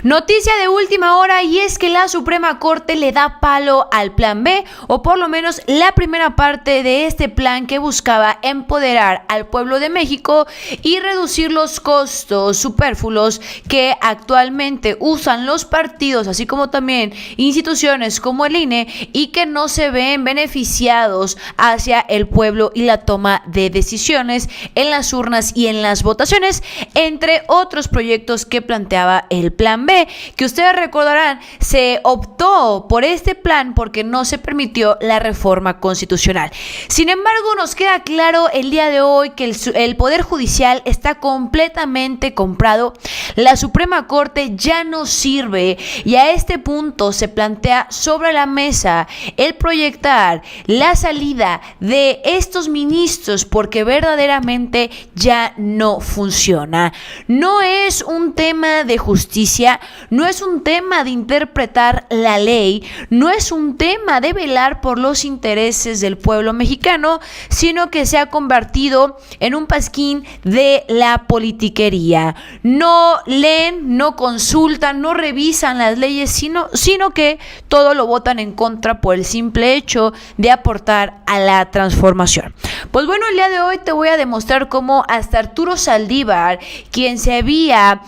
Noticia de última hora, y es que la Suprema Corte le da palo al Plan B, o por lo menos la primera parte de este plan que buscaba empoderar al pueblo de México y reducir los costos superfluos que actualmente usan los partidos, así como también instituciones como el INE, y que no se ven beneficiados hacia el pueblo y la toma de decisiones en las urnas y en las votaciones, entre otros proyectos que planteaba el Plan B, que ustedes recordarán, se optó por este plan porque no se permitió la reforma constitucional. Sin embargo, nos queda claro el día de hoy que el Poder Judicial está completamente comprado. La Suprema Corte ya no sirve, y a este punto se plantea sobre la mesa el proyectar la salida de estos ministros porque verdaderamente ya no funciona. No es un tema de justicia, no es un tema de interpretar la ley, no es un tema de velar por los intereses del pueblo mexicano, sino que se ha convertido en un pasquín de la politiquería. No leen, no consultan, no revisan las leyes, sino que todo lo votan en contra por el simple hecho de aportar a la transformación. Pues bueno, el día de hoy te voy a demostrar cómo hasta Arturo Saldívar, quien se había,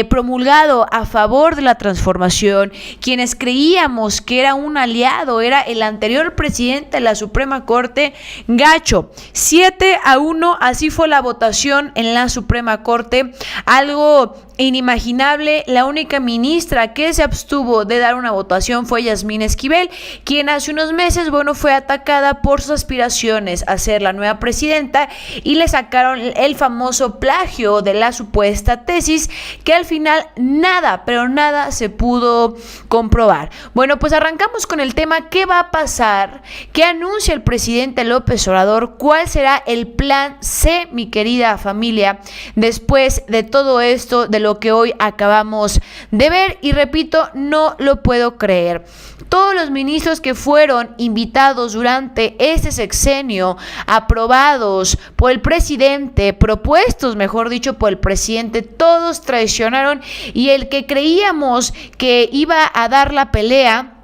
promulgado a favor de la transformación, quienes creíamos que era un aliado, era el anterior presidente de la Suprema Corte, gacho, 7-1, así fue la votación en la Suprema Corte, algo inimaginable. La única ministra que se abstuvo de dar una votación fue Yasmín Esquivel, quien hace unos meses, fue atacada por sus aspiraciones a ser la nueva presidenta, y le sacaron el famoso plagio de la supuesta tesis, que al final nada, pero nada se pudo comprobar. Bueno, pues arrancamos con el tema. ¿Qué va a pasar? ¿Qué anuncia el presidente López Obrador? ¿Cuál será el plan C, mi querida familia, después de todo esto, de lo que hoy acabamos de ver? Y repito, no lo puedo creer. Todos los ministros que fueron invitados durante este sexenio, aprobados por el presidente, propuestos, mejor dicho, por el presidente, todos traicionaron, y el que creíamos que iba a dar la pelea,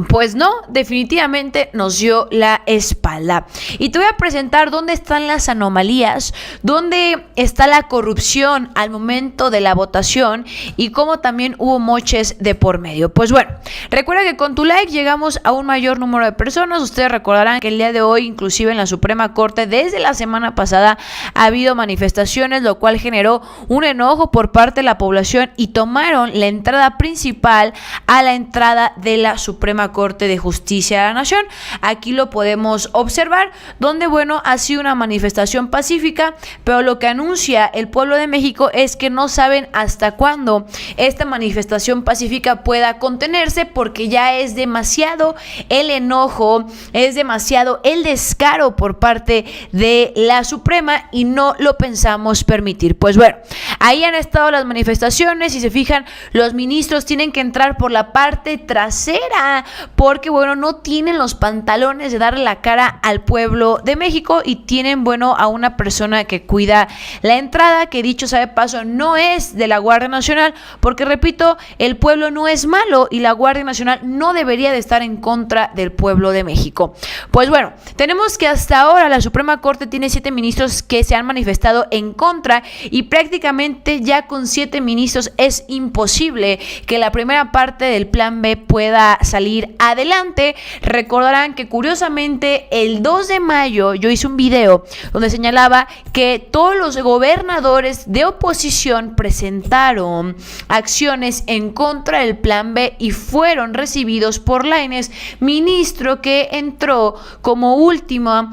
pues no, definitivamente nos dio la espalda. Y te voy a presentar dónde están las anomalías, dónde está la corrupción al momento de la votación, y cómo también hubo moches de por medio. Pues bueno, recuerda que con tu like llegamos a un mayor número de personas. Ustedes recordarán que el día de hoy, inclusive en la Suprema Corte, desde la semana pasada ha habido manifestaciones, lo cual generó un enojo por parte de la población, y tomaron la entrada principal a la entrada de la Suprema Corte de Justicia de la Nación. Aquí lo podemos observar, donde ha sido una manifestación pacífica, pero lo que anuncia el pueblo de México es que no saben hasta cuándo esta manifestación pacífica pueda contenerse, porque ya es demasiado el enojo, es demasiado el descaro por parte de la Suprema, y no lo pensamos permitir. Pues bueno, ahí han estado las manifestaciones. Si se fijan, los ministros tienen que entrar por la parte trasera, porque no tienen los pantalones de darle la cara al pueblo de México, y tienen a una persona que cuida la entrada, que dicho sea de paso no es de la Guardia Nacional, porque repito, el pueblo no es malo y la Guardia Nacional no debería de estar en contra del pueblo de México. Pues bueno, tenemos que hasta ahora la Suprema Corte tiene 7 ministros que se han manifestado en contra, y prácticamente ya con 7 ministros es imposible que la primera parte del plan B pueda salir adelante. Recordarán que curiosamente el 2 de mayo yo hice un video donde señalaba que todos los gobernadores de oposición presentaron acciones en contra del plan B y fueron recibidos por Lainez, ministro que entró como último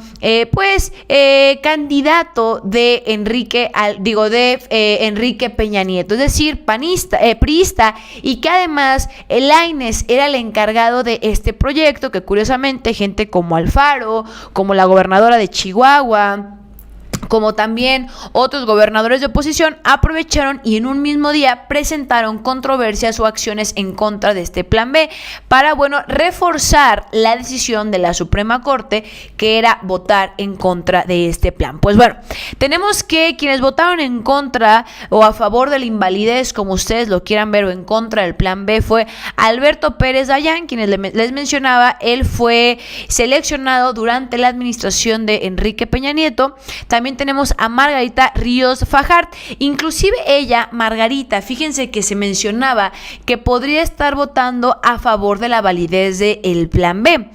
candidato de Enrique Peña Nieto, es decir, priista, y que además Lainez era el encargado de este proyecto, que curiosamente gente como Alfaro, como la gobernadora de Chihuahua, como también otros gobernadores de oposición, aprovecharon y en un mismo día presentaron controversias o acciones en contra de este plan B para, reforzar la decisión de la Suprema Corte, que era votar en contra de este plan. Pues tenemos que quienes votaron en contra o a favor de la invalidez, como ustedes lo quieran ver, o en contra del plan B, fue Alberto Pérez Dayán, quienes les mencionaba. Él fue seleccionado durante la administración de Enrique Peña Nieto. También tenemos a Margarita Ríos Fajart. Inclusive ella, Margarita, fíjense que se mencionaba que podría estar votando a favor de la validez del plan B.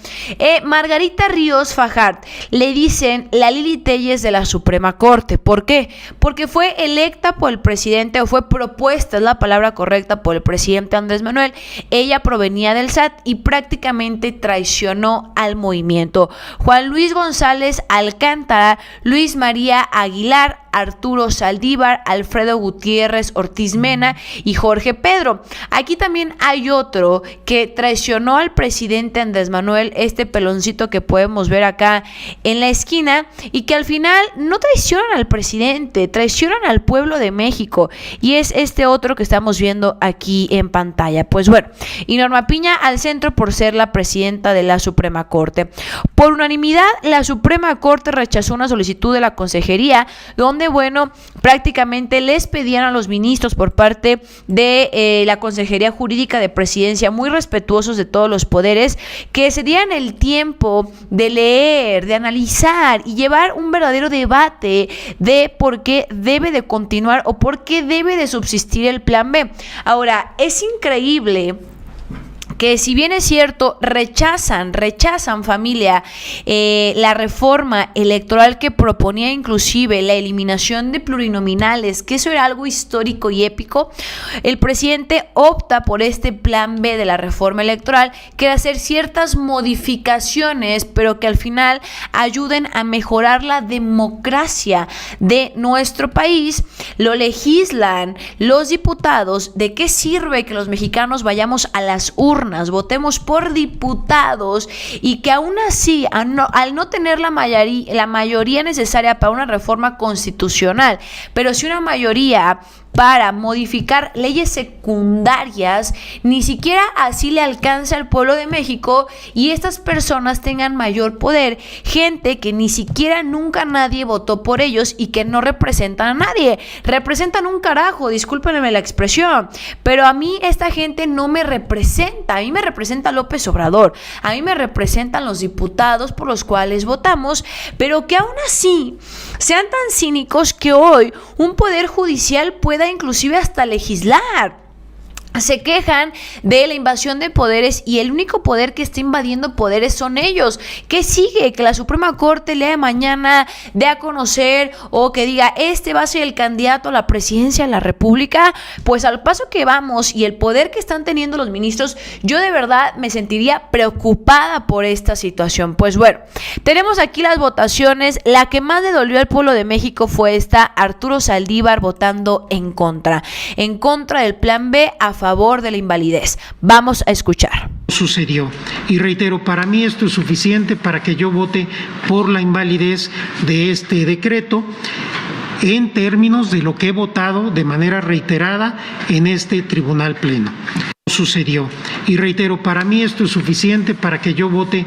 Margarita Ríos Fajart le dicen la Lili Téllez de la Suprema Corte. ¿Por qué? Porque fue electa por el presidente, o fue propuesta, es la palabra correcta, por el presidente Andrés Manuel. Ella provenía del SAT y prácticamente traicionó al movimiento. Juan Luis González Alcántara, Luis María Aguilar, Arturo Saldívar, Alfredo Gutiérrez Ortiz Mena y Jorge Pedro. Aquí también hay otro que traicionó al presidente Andrés Manuel, este peloncito que podemos ver acá en la esquina, y que al final no traicionan al presidente, traicionan al pueblo de México, y es este otro que estamos viendo aquí en pantalla. Pues y Norma Piña al centro por ser la presidenta de la Suprema Corte. Por unanimidad, la Suprema Corte rechazó una solicitud de la consejería donde prácticamente les pedían a los ministros por parte de la Consejería Jurídica de Presidencia, muy respetuosos de todos los poderes, que se dieran el tiempo de leer, de analizar y llevar un verdadero debate de por qué debe de continuar o por qué debe de subsistir el plan B. Ahora, es increíble que, si bien es cierto, rechazan familia, la reforma electoral que proponía inclusive la eliminación de plurinominales, que eso era algo histórico y épico, el presidente opta por este plan B de la reforma electoral, que era hacer ciertas modificaciones, pero que al final ayuden a mejorar la democracia de nuestro país. Lo legislan los diputados. ¿De qué sirve que los mexicanos vayamos a las urnas, votemos por diputados y que aún así, al no tener la mayoría necesaria para una reforma constitucional, pero sí una mayoría para modificar leyes secundarias, ni siquiera así le alcanza al pueblo de México y estas personas tengan mayor poder? Gente que ni siquiera nunca nadie votó por ellos y que no representan a nadie, representan un carajo, discúlpenme la expresión, pero a mí esta gente no me representa. A mí me representa López Obrador, a mí me representan los diputados por los cuales votamos, pero que aún así sean tan cínicos que hoy un poder judicial pueda inclusive hasta legislar. Se quejan de la invasión de poderes y el único poder que está invadiendo poderes son ellos. ¿Qué sigue? Que la Suprema Corte el día de mañana dé a conocer o que diga este va a ser el candidato a la presidencia de la República. Pues al paso que vamos y el poder que están teniendo los ministros, yo de verdad me sentiría preocupada por esta situación. Pues tenemos aquí las votaciones. La que más le dolió al pueblo de México fue esta: Arturo Saldívar votando en contra del plan B, a favor de la invalidez. Vamos a escuchar. Sucedió. Y reitero, para mí esto es suficiente para que yo vote por la invalidez de este decreto, en términos de lo que he votado de manera reiterada en este tribunal pleno. Sucedió. Y reitero, para mí esto es suficiente para que yo vote.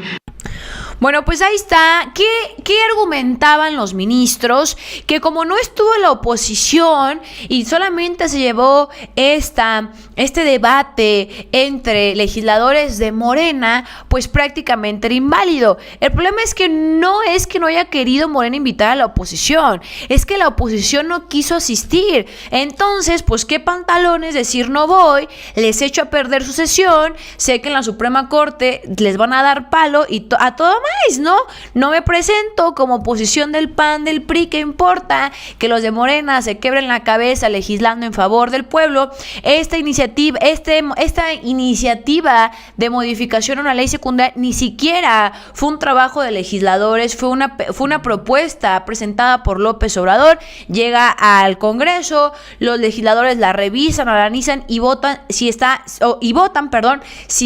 Bueno, pues ahí está. ¿Qué argumentaban los ministros? Que como no estuvo la oposición y solamente se llevó este debate entre legisladores de Morena, pues prácticamente era inválido. El problema es que no haya querido Morena invitar a la oposición, es que la oposición no quiso asistir. Entonces, pues qué pantalones decir no voy, les echo a perder su sesión, sé que en la Suprema Corte les van a dar palo y a todo más, ¿no? No me presento como oposición del PAN, del PRI, ¿qué importa? Que los de Morena se quebren la cabeza legislando en favor del pueblo. Esta iniciativa de modificación a una ley secundaria ni siquiera fue un trabajo de legisladores, fue una propuesta presentada por López Obrador, llega al Congreso, los legisladores la revisan, analizan y votan si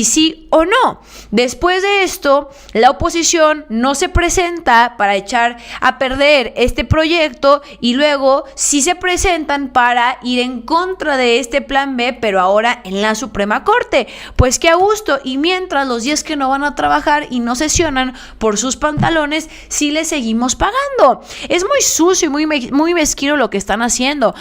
sí o no. Después de esto, la oposición oposición no se presenta para echar a perder este proyecto y luego sí se presentan para ir en contra de este plan B, pero ahora en la Suprema Corte. Pues qué a gusto. Y mientras los 10 que no van a trabajar y no sesionan por sus pantalones, sí les seguimos pagando. Es muy sucio y muy mezquino lo que están haciendo.